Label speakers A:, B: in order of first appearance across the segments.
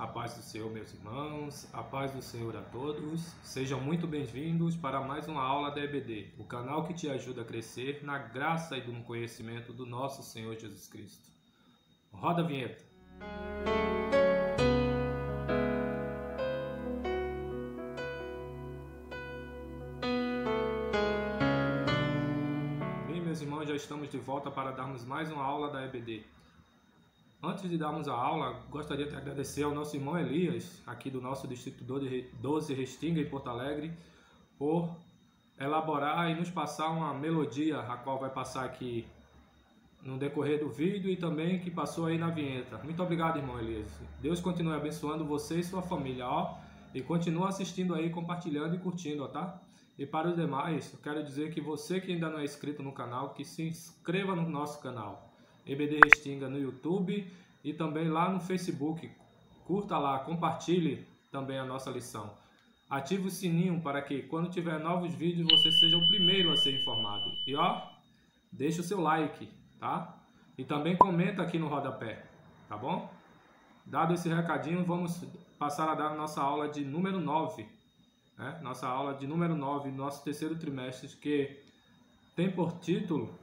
A: A paz do Senhor, meus irmãos, a paz do Senhor a todos. Sejam muito bem-vindos para mais uma aula da EBD, o canal que te ajuda a crescer na graça e no conhecimento do nosso Senhor Jesus Cristo. Roda a vinheta. Bem, meus irmãos, já estamos de volta para darmos mais uma aula da EBD. Antes de darmos a aula, gostaria de agradecer ao nosso irmão Elias, aqui do nosso Distrito 12 Restinga, em Porto Alegre, por elaborar e nos passar uma melodia, a qual vai passar aqui no decorrer do vídeo e também que passou aí na vinheta. Muito obrigado, irmão Elias. Deus continue abençoando você e sua família, e continue assistindo aí, compartilhando e curtindo, tá? E para os demais, eu quero dizer que você que ainda não é inscrito no canal, que se inscreva no nosso canal. EBD Restinga no YouTube e também lá no Facebook. Curta lá, compartilhe também a nossa lição. Ative o sininho para que quando tiver novos vídeos você seja o primeiro a ser informado. E deixa o seu like, tá? E também comenta aqui no rodapé, tá bom? Dado esse recadinho, vamos passar a dar a nossa aula de número 9. Né? Nossa aula de número 9, nosso terceiro trimestre, que tem por título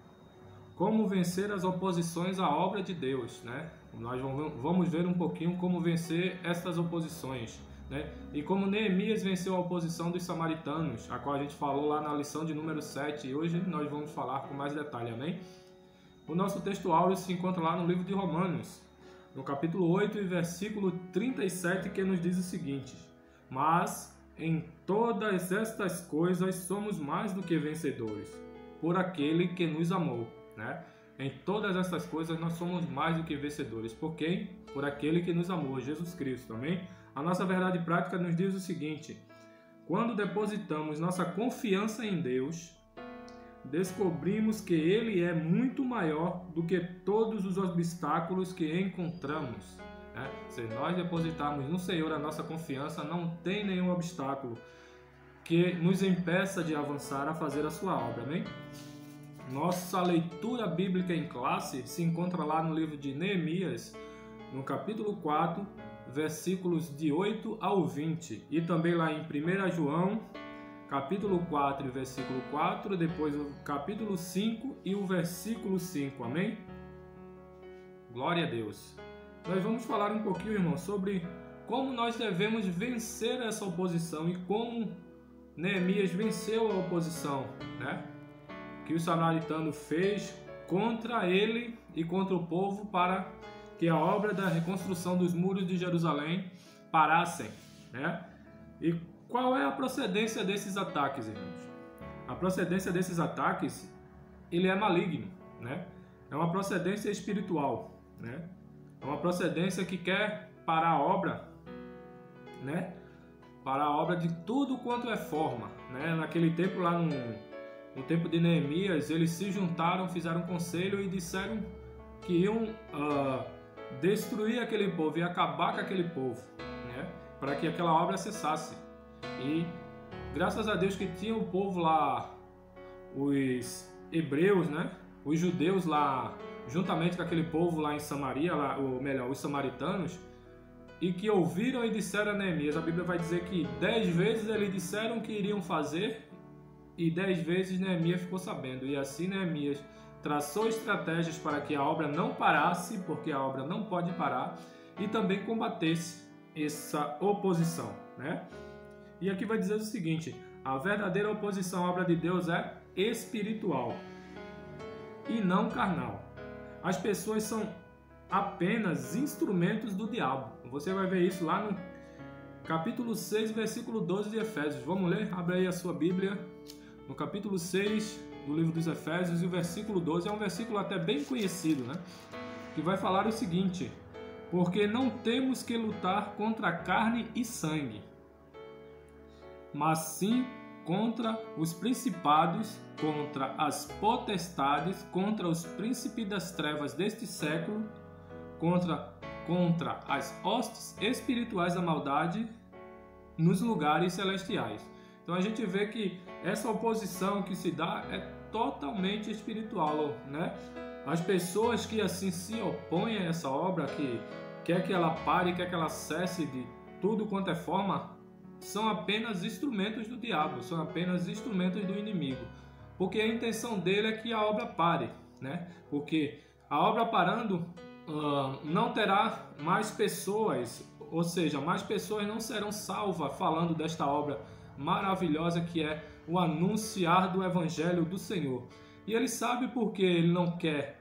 A: Como vencer as oposições à obra de Deus, né? Nós vamos ver um pouquinho como vencer essas oposições, né? E como Neemias venceu a oposição dos samaritanos, a qual a gente falou lá na lição de número 7, e hoje nós vamos falar com mais detalhe, amém? O nosso texto áureo se encontra lá no livro de Romanos, no capítulo 8 e versículo 37, que nos diz o seguinte: Mas em todas estas coisas somos mais do que vencedores, por aquele que nos amou. Né? Em todas essas coisas nós somos mais do que vencedores. Por quem? Por aquele que nos amou, Jesus Cristo. Amém? A nossa verdade prática nos diz o seguinte: quando depositamos nossa confiança em Deus, descobrimos que Ele é muito maior do que todos os obstáculos que encontramos. Né? Se nós depositarmos no Senhor a nossa confiança, não tem nenhum obstáculo que nos impeça de avançar a fazer a sua obra. Amém? Nossa leitura bíblica em classe se encontra lá no livro de Neemias, no capítulo 4, versículos de 8 ao 20. E também lá em 1 João, capítulo 4, versículo 4, depois o capítulo 5 e o versículo 5. Amém? Glória a Deus. Nós vamos falar um pouquinho, irmão, sobre como nós devemos vencer essa oposição e como Neemias venceu a oposição, né? Que o samaritano fez contra ele e contra o povo para que a obra da reconstrução dos muros de Jerusalém parassem, né? E qual é a procedência desses ataques, irmãos? A procedência desses ataques, ele é maligno, né? É uma procedência espiritual, né? É uma procedência que quer parar a obra, né? Parar a obra de tudo quanto é forma, né? Naquele tempo lá no tempo de Neemias, eles se juntaram, fizeram um conselho e disseram que iam destruir aquele povo e acabar com aquele povo, né? Para que aquela obra cessasse. E graças a Deus que tinha o povo lá, os hebreus, né? Os judeus lá, juntamente com aquele povo lá em Samaria, ou melhor, os samaritanos, e que ouviram e disseram a Neemias. A Bíblia vai dizer que 10 vezes eles disseram que iriam fazer, e 10 vezes Neemias ficou sabendo. E assim Neemias traçou estratégias para que a obra não parasse, porque a obra não pode parar, e também combatesse essa oposição, né? E aqui vai dizer o seguinte: a verdadeira oposição à obra de Deus é espiritual e não carnal. As pessoas são apenas instrumentos do diabo. Você vai ver isso lá no capítulo 6, versículo 12 de Efésios. Vamos ler? Abre aí a sua Bíblia. No capítulo 6 do livro dos Efésios, e o versículo 12 é um versículo até bem conhecido, né? Que vai falar o seguinte: porque não temos que lutar contra carne e sangue, mas sim contra os principados, contra as potestades, contra os príncipes das trevas deste século, contra as hostes espirituais da maldade nos lugares celestiais. Então a gente vê que essa oposição que se dá é totalmente espiritual, né? As pessoas que assim se opõem a essa obra, quer que ela pare, quer que ela cesse de tudo quanto é forma, são apenas instrumentos do diabo, são apenas instrumentos do inimigo. Porque a intenção dele é que a obra pare, né? Porque a obra parando, não terá mais pessoas, ou seja, mais pessoas não serão salvas falando desta obra maravilhosa que é o anunciar do Evangelho do Senhor. E ele sabe por que ele não quer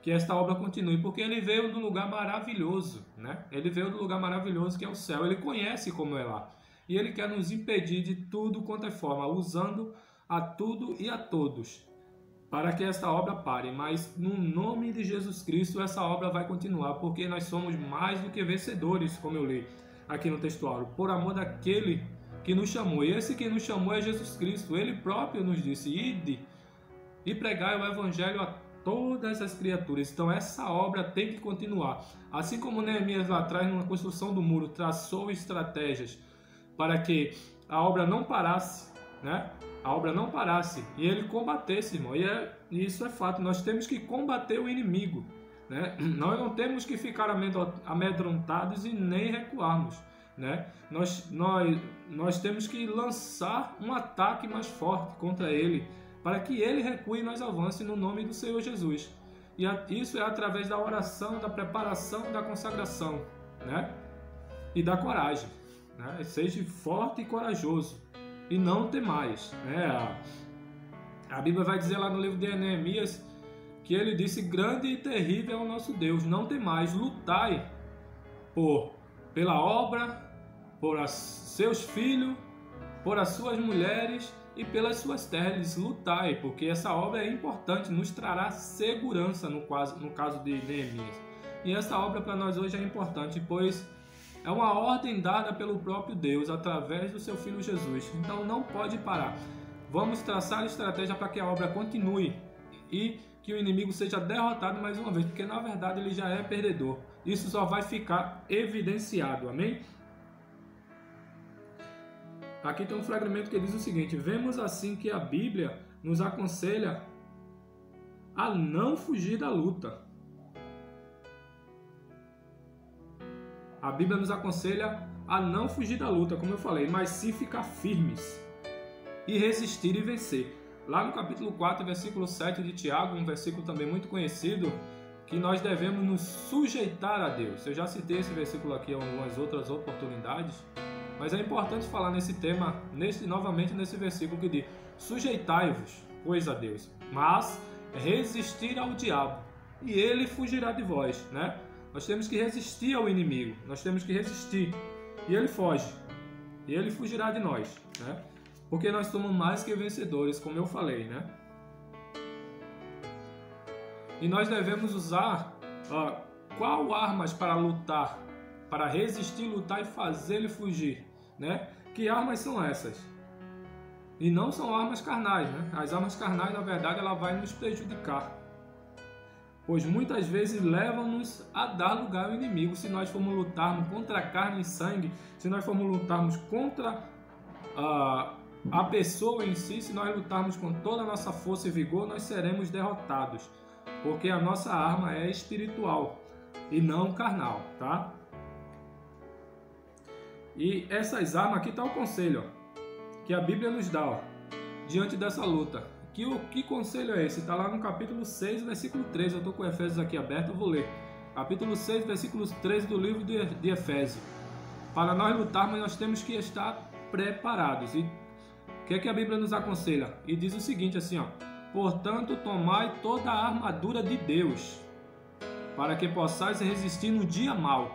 A: que esta obra continue, porque ele veio do lugar maravilhoso, né? Ele veio do lugar maravilhoso que é o céu, ele conhece como é lá. E ele quer nos impedir de tudo quanto é forma, usando a tudo e a todos, para que esta obra pare. Mas no nome de Jesus Cristo essa obra vai continuar, porque nós somos mais do que vencedores, como eu li aqui no textuário, por amor daquele que nos chamou. E esse que nos chamou é Jesus Cristo. Ele próprio nos disse: ide e pregai o Evangelho a todas as criaturas. Então essa obra tem que continuar. Assim como Neemias lá atrás, na construção do muro, traçou estratégias para que a obra não parasse, né? A obra não parasse e ele combatesse, irmão. E isso é fato. Nós temos que combater o inimigo, né? Nós não temos que ficar amedrontados e nem recuarmos, né? Nós temos que lançar um ataque mais forte contra ele, para que ele recue e nós avance no nome do Senhor Jesus. E isso é através da oração, da preparação, da consagração, né? E da coragem, né? Seja forte e corajoso e não temais, né? A Bíblia vai dizer lá no livro de Neemias que ele disse: grande e terrível é o nosso Deus, não temais, lutai pela obra, por seus filhos, por as suas mulheres e pelas suas terras. Lutai, porque essa obra é importante, nos trará segurança no caso de Neemias. E essa obra para nós hoje é importante, pois é uma ordem dada pelo próprio Deus através do seu Filho Jesus. Então não pode parar. Vamos traçar estratégia para que a obra continue e que o inimigo seja derrotado mais uma vez, porque na verdade ele já é perdedor. Isso só vai ficar evidenciado, amém? Aqui tem um fragmento que diz o seguinte: vemos assim que a Bíblia nos aconselha a não fugir da luta. A Bíblia nos aconselha a não fugir da luta, como eu falei, mas sim ficar firmes e resistir e vencer. Lá no capítulo 4, versículo 7 de Tiago, um versículo também muito conhecido, que nós devemos nos sujeitar a Deus. Eu já citei esse versículo aqui em algumas outras oportunidades, mas é importante falar nesse tema, novamente nesse versículo que diz: sujeitai-vos, pois, a Deus, mas resistir ao diabo, e ele fugirá de vós, né? Nós temos que resistir ao inimigo, nós temos que resistir, e ele foge, e ele fugirá de nós, né? Porque nós somos mais que vencedores, como eu falei, né? E nós devemos usar qual armas para lutar, para resistir, lutar e fazer ele fugir, né? Que armas são essas? E não são armas carnais, né? As armas carnais, na verdade, ela vai nos prejudicar, pois muitas vezes levam-nos a dar lugar ao inimigo. Se nós formos lutarmos contra a carne e sangue, se nós formos lutarmos contra a pessoa em si, se nós lutarmos com toda a nossa força e vigor, nós seremos derrotados, porque a nossa arma é espiritual e não carnal, tá? E essas armas, aqui está o conselho que a Bíblia nos dá diante dessa luta. Que conselho é esse? Está lá no capítulo 6, versículo 13. Eu estou com Efésios aqui aberto, eu vou ler. Capítulo 6, versículo 13 do livro de Efésios. Para nós lutarmos, nós temos que estar preparados. E o que é que a Bíblia nos aconselha? E diz o seguinte assim, ó: portanto, tomai toda a armadura de Deus, para que possais resistir no dia mau,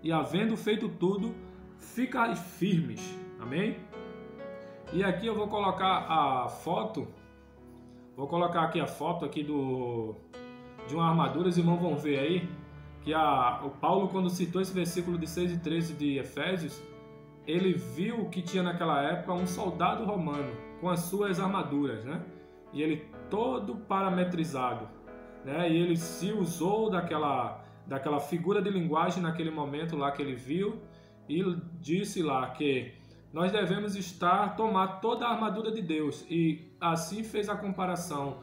A: e havendo feito tudo, ficai firmes. Amém? E aqui eu vou colocar a foto, aqui a foto aqui de uma armadura. Os irmãos vão ver aí que o Paulo, quando citou esse versículo de 6 e 13 de Efésios, ele viu que tinha naquela época um soldado romano com as suas armaduras, né? E ele todo parametrizado, né? E ele se usou daquela figura de linguagem naquele momento lá que ele viu, e disse lá que nós devemos tomar toda a armadura de Deus, e assim fez a comparação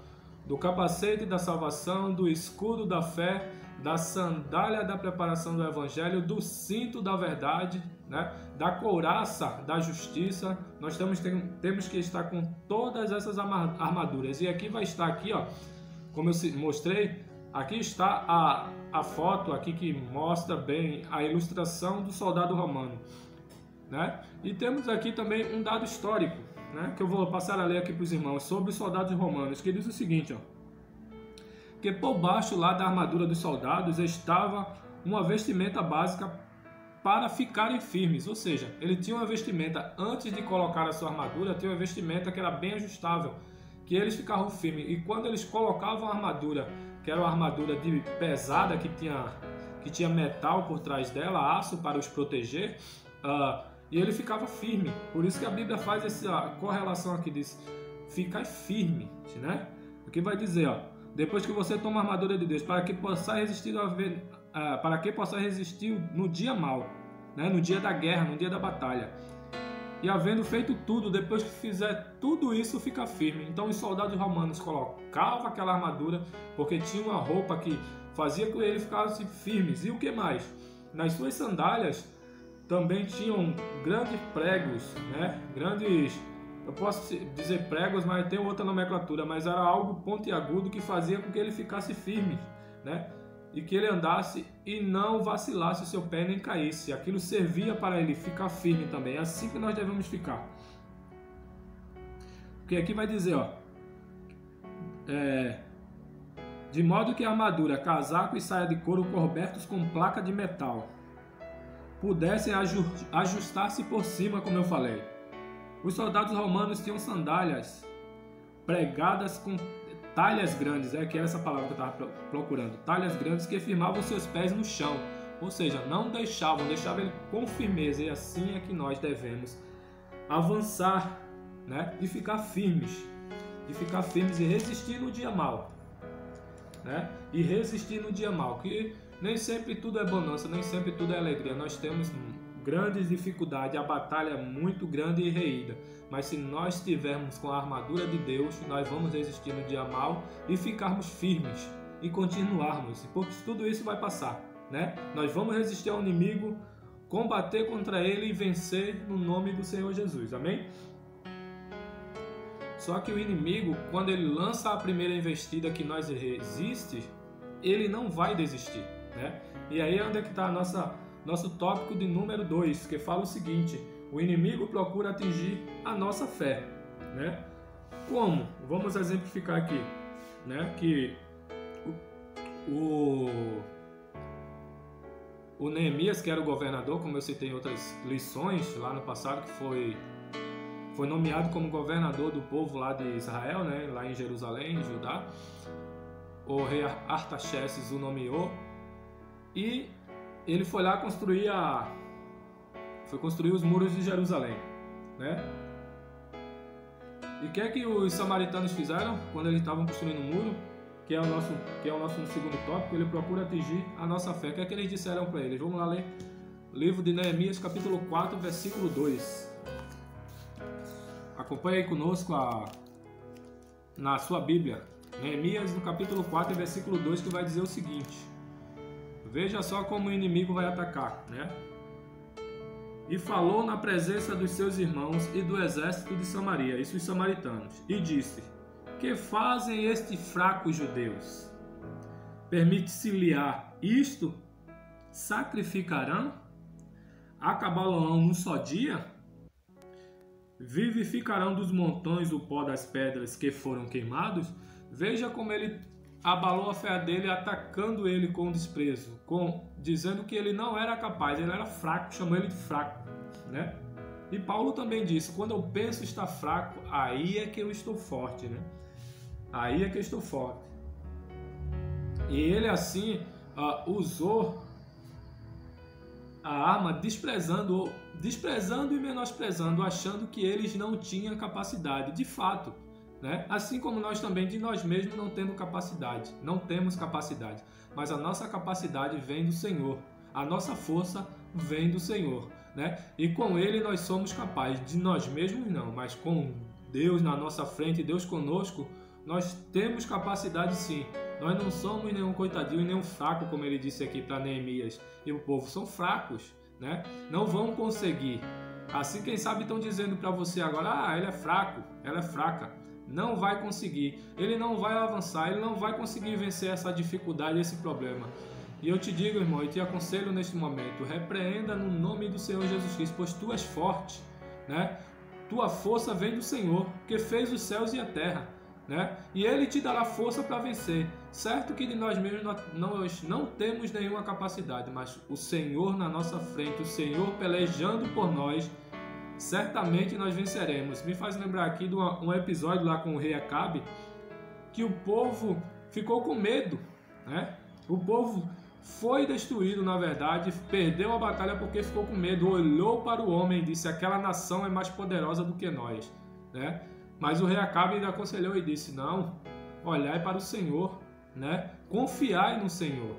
A: do capacete da salvação, do escudo da fé da sandália da preparação do Evangelho, do cinto da verdade, né? Da couraça da justiça. Nós temos que estar com todas essas armaduras. E aqui vai estar aqui, ó, como eu mostrei, aqui está a foto aqui que mostra bem a ilustração do soldado romano, né? E temos aqui também um dado histórico, né, que eu vou passar a ler aqui para os irmãos, sobre os soldados romanos, que diz o seguinte, ó, que por baixo lá da armadura dos soldados estava uma vestimenta básica para ficarem firmes, ou seja, ele tinha uma vestimenta, antes de colocar a sua armadura, tinha uma vestimenta que era bem ajustável, que eles ficavam firmes, e quando eles colocavam a armadura, que era uma armadura de pesada, que tinha metal por trás dela, aço para os proteger, e ele ficava firme. Por isso que a Bíblia faz essa correlação aqui, diz, ficar firme, né? Aqui vai dizer, ó, depois que você toma a armadura de Deus, para que possa resistir no dia mau, né? No dia da guerra, no dia da batalha. E havendo feito tudo, depois que fizer tudo isso, fica firme. Então os soldados romanos colocavam aquela armadura, porque tinha uma roupa que fazia com que eles ficassem firmes. E o que mais? Nas suas sandálias também tinham grandes pregos, né? Eu posso dizer pregos, mas tem outra nomenclatura, mas era algo pontiagudo que fazia com que ele ficasse firme, né? E que ele andasse e não vacilasse o seu pé nem caísse. Aquilo servia para ele ficar firme também. É assim que nós devemos ficar. Porque aqui vai dizer, ó, de modo que a armadura, casaco e saia de couro cobertos com placa de metal pudessem ajustar-se por cima, como eu falei. Os soldados romanos tinham sandálias pregadas com talhas grandes, que era essa palavra que eu estava procurando, talhas grandes que firmavam seus pés no chão, ou seja, não deixavam ele com firmeza, e assim é que nós devemos avançar, né? De ficar firmes e resistir no dia mau, né? E resistir no dia mau, que nem sempre tudo é bonança, nem sempre tudo é alegria, nós temos grandes dificuldades, a batalha é muito grande e reída, mas se nós estivermos com a armadura de Deus, nós vamos resistir no dia mau e ficarmos firmes e continuarmos, porque tudo isso vai passar, né? Nós vamos resistir ao inimigo, combater contra ele e vencer no nome do Senhor Jesus, amém? Só que o inimigo, quando ele lança a primeira investida que nós resiste, ele não vai desistir, né? E aí é onde é que está nosso tópico de número 2, que fala o seguinte: o inimigo procura atingir a nossa fé, né? Como? Vamos exemplificar aqui, né? Que o Neemias, que era o governador, como eu citei em outras lições lá no passado, que foi nomeado como governador do povo lá de Israel, né? Lá em Jerusalém, em Judá. O rei Artaxerxes o nomeou e ele foi lá construir os muros de Jerusalém, né? E o que é que os samaritanos fizeram quando eles estavam construindo o muro, que é o nosso segundo tópico? Ele procura atingir a nossa fé. O que é que eles disseram para eles? Vamos lá ler livro de Neemias, capítulo 4, versículo 2. Acompanhe aí conosco na sua Bíblia. Neemias, no capítulo 4, versículo 2, que vai dizer o seguinte: veja só como o inimigo vai atacar, né? E falou na presença dos seus irmãos e do exército de Samaria, isso os samaritanos, e disse: que fazem estes fracos judeus? Permite-se-lhe isto? Sacrificarão? Acabá-lo-ão num só dia? Vivificarão dos montões o pó das pedras que foram queimados? Veja como ele abalou a fé dele, atacando ele com desprezo, dizendo que ele não era capaz, ele era fraco, chamou ele de fraco, né? E Paulo também disse: quando eu penso estar fraco, aí é que eu estou forte, né? Aí é que eu estou forte. E ele assim usou a arma desprezando e menosprezando, achando que eles não tinham capacidade, de fato, né? Assim como nós também de nós mesmos não temos capacidade, mas a nossa capacidade vem do Senhor, a nossa força vem do Senhor, né? E com Ele nós somos capazes, de nós mesmos não, mas com Deus na nossa frente, Deus conosco, nós temos capacidade sim Nós não somos nenhum coitadinho e nenhum fraco, como ele disse aqui para Neemias e o povo. São fracos, né? Não vão conseguir. Assim, quem sabe estão dizendo para você agora, ele é fraco, ela é fraca. Não vai conseguir, ele não vai avançar, ele não vai conseguir vencer essa dificuldade, esse problema. E eu te digo, irmão, e te aconselho neste momento, repreenda no nome do Senhor Jesus Cristo, pois tu és forte, né? Tua força vem do Senhor, que fez os céus e a terra, né? E Ele te dará força para vencer. Certo que de nós mesmos nós não temos nenhuma capacidade, mas o Senhor na nossa frente, o Senhor pelejando por nós, certamente nós venceremos. Me faz lembrar aqui de um episódio lá com o rei Acabe, que o povo ficou com medo, né? O povo foi destruído, na verdade, perdeu a batalha porque ficou com medo, olhou para o homem e disse, aquela nação é mais poderosa do que nós, né? Mas o rei Acabe ainda aconselhou e disse, não, olhai para o Senhor, né? Confiai no Senhor,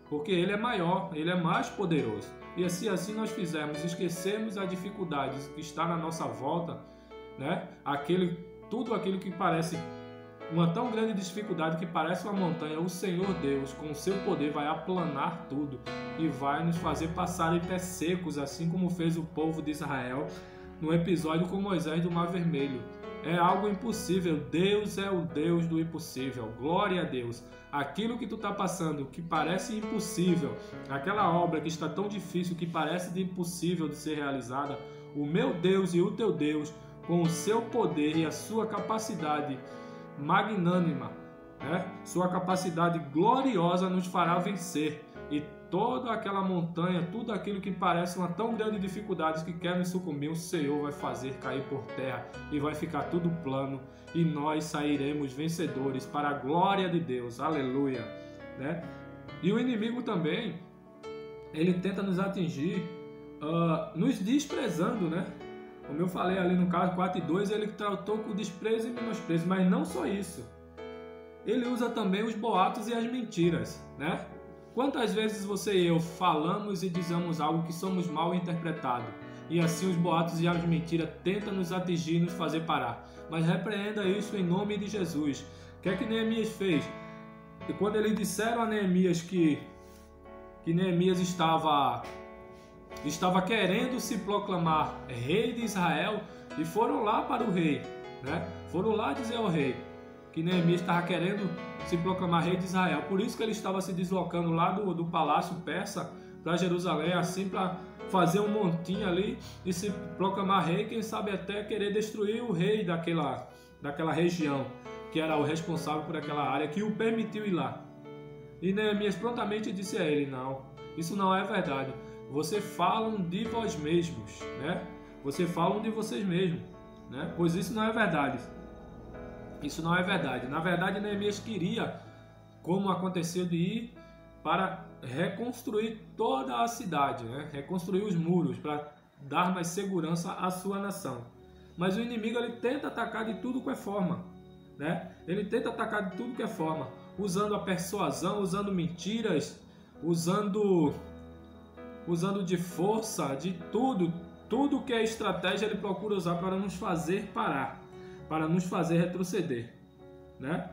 A: porque Ele é maior, Ele é mais poderoso. E se assim nós fizermos, esquecermos as dificuldades que está na nossa volta, né? Tudo aquilo que parece uma tão grande dificuldade que parece uma montanha, o Senhor Deus, com o seu poder, vai aplanar tudo e vai nos fazer passar em pés secos, assim como fez o povo de Israel no episódio com Moisés do Mar Vermelho. É algo impossível. Deus é o Deus do impossível. Glória a Deus. Aquilo que tu está passando, que parece impossível, aquela obra que está tão difícil, que parece de impossível de ser realizada, o meu Deus e o teu Deus, com o seu poder e a sua capacidade magnânima, né? Sua capacidade gloriosa nos fará vencer. E toda aquela montanha, tudo aquilo que parece uma tão grande dificuldade que quer nos sucumbir, o Senhor vai fazer cair por terra e vai ficar tudo plano e nós sairemos vencedores para a glória de Deus. Aleluia, né? E o inimigo também, ele tenta nos atingir nos desprezando, né? Como eu falei ali no caso 4:2, ele tratou com desprezo e menosprezo, mas não só isso. Ele usa também os boatos e as mentiras, né? Quantas vezes você e eu falamos e dizemos algo que somos mal interpretados, e assim os boatos e as mentiras tentam nos atingir e nos fazer parar. Mas repreenda isso em nome de Jesus. O que é que Neemias fez? E quando eles disseram a Neemias que Neemias estava querendo se proclamar rei de Israel, e foram lá para o rei, né? Foram lá dizer ao rei que Neemias estava querendo se proclamar rei de Israel. Por isso que ele estava se deslocando lá do palácio persa para Jerusalém, assim para fazer um montinho ali e se proclamar rei, quem sabe até querer destruir o rei daquela região, que era o responsável por aquela área, que o permitiu ir lá. E Neemias prontamente disse a ele, não, isso não é verdade. Vocês falam de vós mesmos, né? Vocês falam de vocês mesmos, né? Pois isso não é verdade. Isso não é verdade. Na verdade, Neemias queria, como aconteceu, de ir para reconstruir toda a cidade, né? Reconstruir os muros para dar mais segurança à sua nação. Mas o inimigo, ele tenta atacar de tudo que é forma, né? Ele tenta atacar de tudo que é forma, usando a persuasão, usando mentiras, usando de força, de tudo que é estratégia ele procura usar para nos fazer parar, para nos fazer retroceder, né?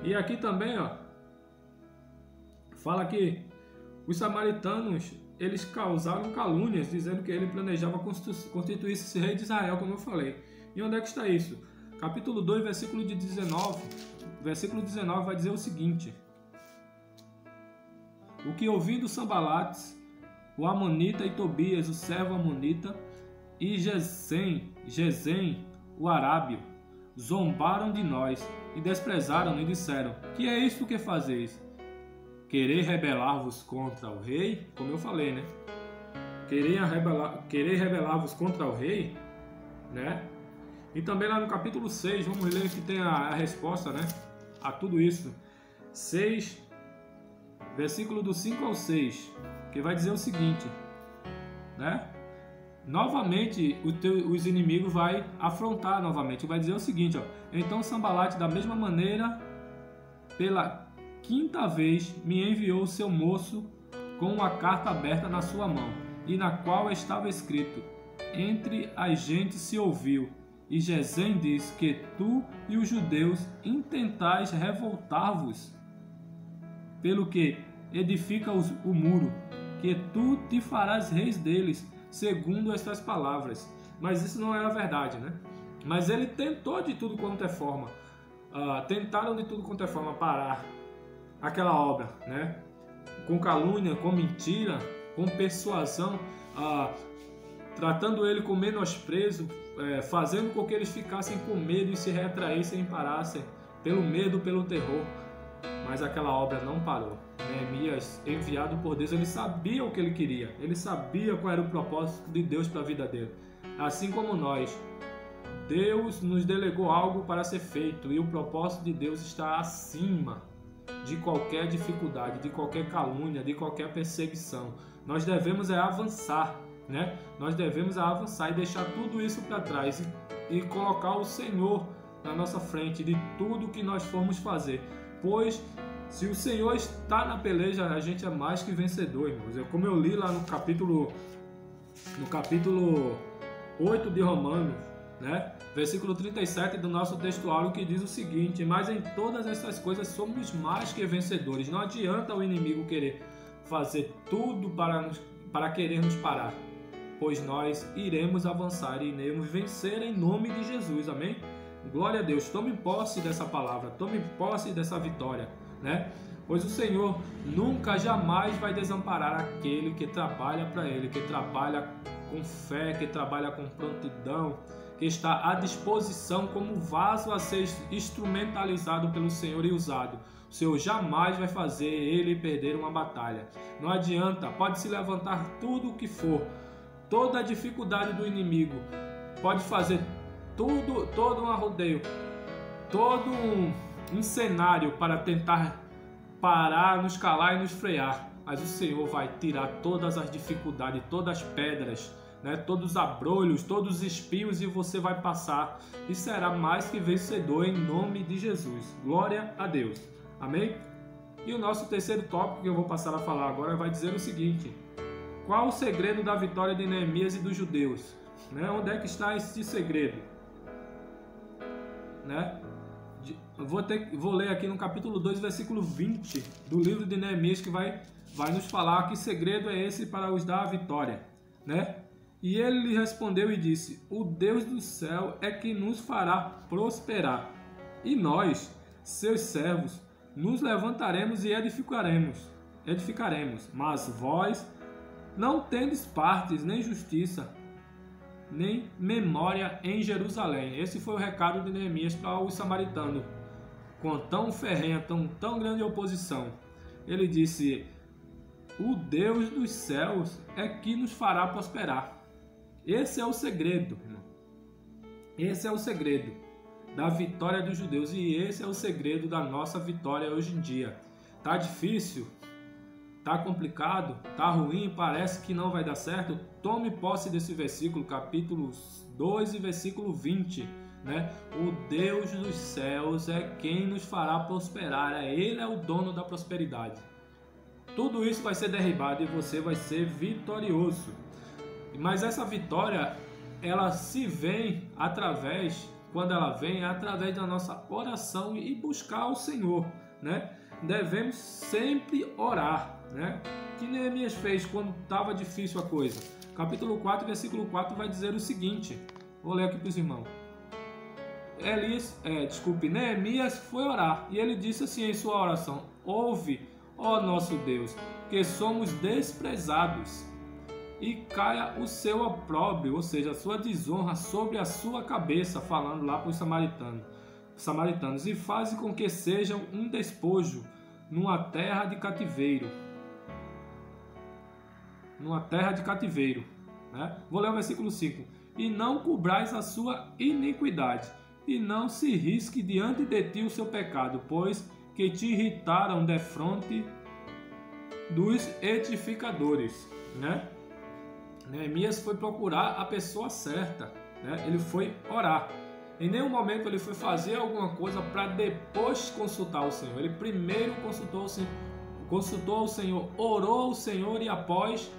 A: E aqui também, ó, fala que os samaritanos, eles causaram calúnias, dizendo que ele planejava constituir-se rei de Israel, como eu falei. E onde é que está isso? Capítulo 2, versículo 19 vai dizer o seguinte: o que ouvindo Sanbalates, o Amonita, e Tobias, o servo Amonita, e Gesem, o Arábio, zombaram de nós e desprezaram e disseram: que é isto que fazeis? Querer rebelar-vos contra o rei? Como eu falei, né? Querer rebelar-vos contra o rei, né? E também lá no capítulo 6, vamos ler que tem a resposta, né, a tudo isso. 6, versículo do 5 ao 6, que vai dizer o seguinte, né? Novamente, os inimigos vai afrontar novamente, vai dizer o seguinte, ó: então Sanbalate, da mesma maneira, pela 5ª vez, me enviou o seu moço com uma carta aberta na sua mão, e na qual estava escrito: entre as gentes se ouviu, E Gesem diz que tu e os judeus intentais revoltar-vos, pelo que edifica o muro, que tu te farás reis deles, segundo estas palavras. Mas isso não era verdade, né? Mas ele tentou de tudo quanto é forma, tentaram de tudo quanto é forma parar aquela obra, né? Com calúnia, com mentira, com persuasão, tratando ele com menosprezo, fazendo com que eles ficassem com medo e se retraíssem e parassem, pelo medo, pelo terror. Mas aquela obra não parou. Neemias, enviado por Deus, ele sabia o que ele queria, ele sabia qual era o propósito de Deus para a vida dele. Assim como nós, Deus nos delegou algo para ser feito e o propósito de Deus está acima de qualquer dificuldade, de qualquer calúnia, de qualquer perseguição. Nós devemos avançar, né? Nós devemos avançar e deixar tudo isso para trás e colocar o Senhor na nossa frente de tudo que nós formos fazer. Pois se o Senhor está na peleja, a gente é mais que vencedor, irmãos. Como eu li lá no capítulo 8 de Romanos, né? Versículo 37 do nosso textuário, que diz o seguinte: mas em todas essas coisas somos mais que vencedores. Não adianta o inimigo querer fazer tudo para querer nos parar, pois nós iremos avançar e iremos vencer em nome de Jesus, amém? Glória a Deus. Tome posse dessa palavra, tome posse dessa vitória, né? Pois o Senhor nunca, jamais vai desamparar aquele que trabalha para Ele, que trabalha com fé, que trabalha com prontidão, que está à disposição como vaso a ser instrumentalizado pelo Senhor e usado. O Senhor jamais vai fazer ele perder uma batalha. Não adianta, pode se levantar tudo o que for, toda a dificuldade do inimigo, pode fazer todo um arrodeio, todo um cenário para tentar parar, nos calar e nos frear. Mas o Senhor vai tirar todas as dificuldades, todas as pedras, né, todos os abrolhos, todos os espinhos, e você vai passar e será mais que vencedor em nome de Jesus. Glória a Deus. Amém? E o nosso terceiro tópico que eu vou passar a falar agora vai dizer o seguinte: qual o segredo da vitória de Neemias e dos judeus? Né? Onde é que está esse segredo? Né? Vou ler aqui no capítulo 2, versículo 20 do livro de Neemias, que vai nos falar que segredo é esse para os dar a vitória, né? E ele lhe respondeu e disse: o Deus do céu é que nos fará prosperar, e nós, seus servos, nos levantaremos e edificaremos. Mas vós não tendes partes, nem justiça, nem memória em Jerusalém. Esse foi o recado de Neemias para os samaritanos, com tão ferrenha, tão grande oposição. Ele disse: o Deus dos céus é que nos fará prosperar. Esse é o segredo, irmão. Esse é o segredo da vitória dos judeus, e esse é o segredo da nossa vitória hoje em dia. Tá difícil? Tá complicado? Tá ruim? Parece que não vai dar certo? Tome posse desse versículo, capítulo 2 e versículo 20, né? O Deus dos céus é quem nos fará prosperar. Ele é o dono da prosperidade. Tudo isso vai ser derribado e você vai ser vitorioso. Mas essa vitória, ela se vem quando ela vem, é através da nossa oração e buscar o Senhor, né? Devemos sempre orar, né? O que Neemias fez quando estava difícil a coisa? Capítulo 4, versículo 4 vai dizer o seguinte. Vou ler aqui para os irmãos. Neemias foi orar e ele disse assim em sua oração: ouve, ó nosso Deus, que somos desprezados, e caia o seu opróbrio, ou seja, a sua desonra sobre a sua cabeça, falando lá para os samaritanos, e faze com que sejam um despojo numa terra de cativeiro. Né? Vou ler o versículo 5. E não cobrais a sua iniquidade, e não se risque diante de ti o seu pecado, pois que te irritaram defronte dos edificadores, né? Neemias foi procurar a pessoa certa, né? Ele foi orar. Em nenhum momento ele foi fazer alguma coisa para depois consultar o Senhor. Ele primeiro consultou o Senhor, orou ao Senhor e após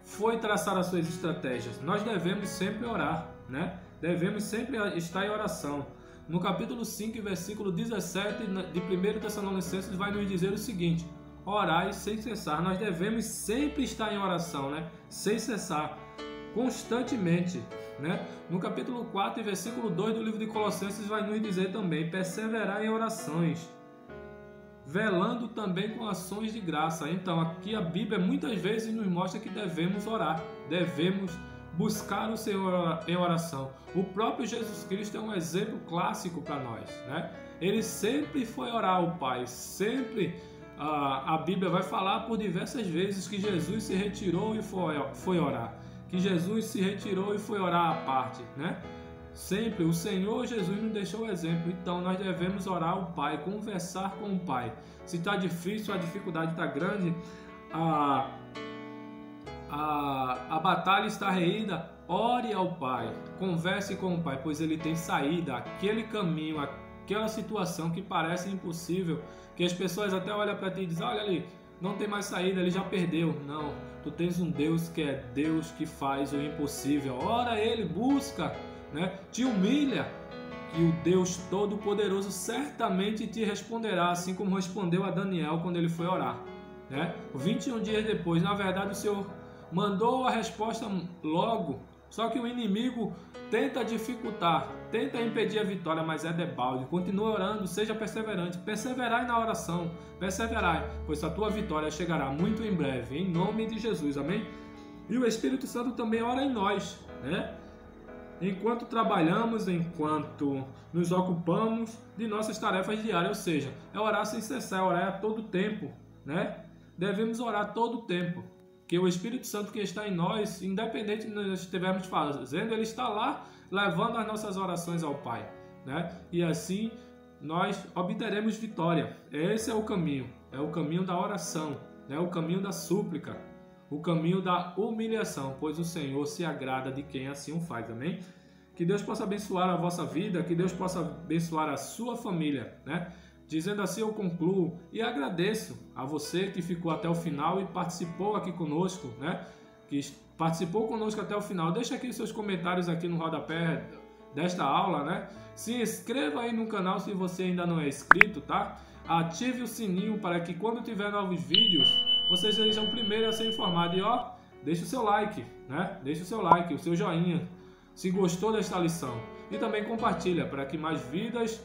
A: foi traçar as suas estratégias. Nós devemos sempre orar, né? devemos sempre estar em oração. No capítulo 5, versículo 17 de 1 Tessalonicenses vai nos dizer o seguinte: orai sem cessar. Nós devemos sempre estar em oração, né? Sem cessar, constantemente, né? No capítulo 4, versículo 2 do livro de Colossenses vai nos dizer também: perseverar em orações, velando também com ações de graça. Então, aqui a Bíblia muitas vezes nos mostra que devemos orar, devemos buscar o Senhor em oração. O próprio Jesus Cristo é um exemplo clássico para nós, né? Ele sempre foi orar ao Pai, sempre. A Bíblia vai falar por diversas vezes que Jesus se retirou e foi orar, que Jesus se retirou e foi orar à parte, né? Sempre o Senhor Jesus nos deixou o exemplo. Então nós devemos orar ao Pai, conversar com o Pai. Se está difícil, a dificuldade está grande, a batalha está reída, ore ao Pai, converse com o Pai, pois Ele tem saída. Aquele caminho, aquela situação que parece impossível, que as pessoas até olham para ti e dizem: olha ali, não tem mais saída, ele já perdeu. Não, tu tens um Deus que é Deus que faz o impossível. Ora a Ele, busca, né? Te humilha, que o Deus Todo-Poderoso certamente te responderá, assim como respondeu a Daniel quando ele foi orar, né? 21 dias depois, na verdade, o Senhor mandou a resposta logo, só que o inimigo tenta dificultar, tenta impedir a vitória, mas é debalde. Continua orando, seja perseverante, perseverai na oração, perseverai, pois a tua vitória chegará muito em breve, em nome de Jesus, amém? E o Espírito Santo também ora em nós, né? Enquanto trabalhamos, enquanto nos ocupamos de nossas tarefas diárias, ou seja, é orar sem cessar, é orar a todo tempo, né? Devemos orar a todo tempo, que o Espírito Santo que está em nós, independente de nós estivermos fazendo, ele está lá levando as nossas orações ao Pai, né? E assim nós obteremos vitória. Esse é o caminho da oração, né? O caminho da súplica, o caminho da humilhação, pois o Senhor se agrada de quem assim o faz, amém? Que Deus possa abençoar a vossa vida, que Deus possa abençoar a sua família, né? Dizendo assim, eu concluo e agradeço a você que ficou até o final e participou aqui conosco, né? Que participou conosco até o final. Deixa aqui seus comentários aqui no rodapé desta aula, né? Se inscreva aí no canal se você ainda não é inscrito, tá? Ative o sininho para que quando tiver novos vídeos, você seja o primeiro a ser informado. E ó, deixa o seu like, né? Deixa o seu like, o seu joinha, se gostou desta lição. E também compartilha para que mais vidas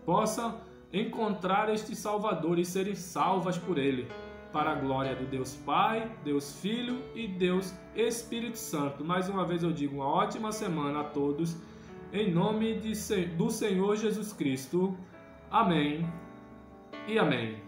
A: possam encontrar este Salvador e serem salvas por Ele, para a glória do Deus Pai, Deus Filho e Deus Espírito Santo. Mais uma vez eu digo uma ótima semana a todos, em nome do Senhor Jesus Cristo. Amém e amém.